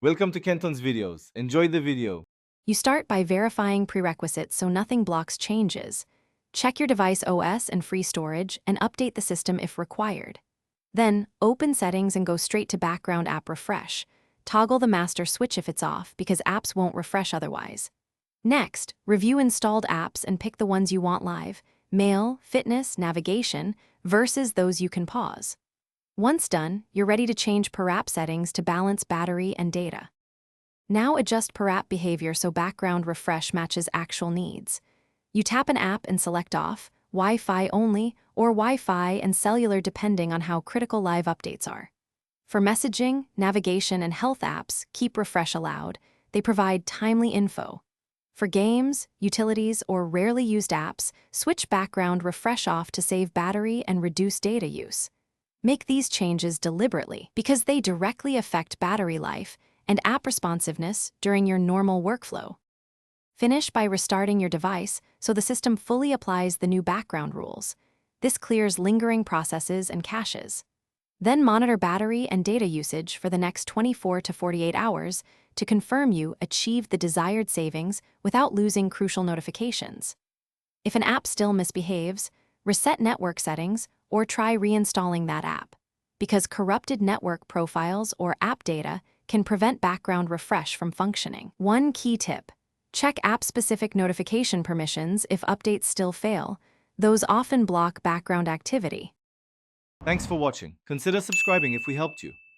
Welcome to Kenton's videos. Enjoy the video. You start by verifying prerequisites so nothing blocks changes. Check your device OS and free storage, and update the system if required. Then, open Settings and go straight to Background App Refresh. Toggle the master switch if it's off, because apps won't refresh otherwise. Next, review installed apps and pick the ones you want live: mail, fitness, navigation, versus those you can pause. Once done, you're ready to change per app settings to balance battery and data. Now adjust per app behavior so background refresh matches actual needs. You tap an app and select off, Wi-Fi only, or Wi-Fi and cellular depending on how critical live updates are. For messaging, navigation, and health apps, keep refresh allowed. They provide timely info. For games, utilities, or rarely used apps, switch background refresh off to save battery and reduce data use. Make these changes deliberately because they directly affect battery life and app responsiveness during your normal workflow. Finish by restarting your device so the system fully applies the new background rules. This clears lingering processes and caches. Then monitor battery and data usage for the next 24 to 48 hours to confirm you achieved the desired savings without losing crucial notifications. If an app still misbehaves, reset network settings or try reinstalling that app, because corrupted network profiles or app data can prevent background refresh from functioning. One key tip: check app-specific notification permissions if updates still fail. Those often block background activity. Thanks for watching. Consider subscribing if we helped you.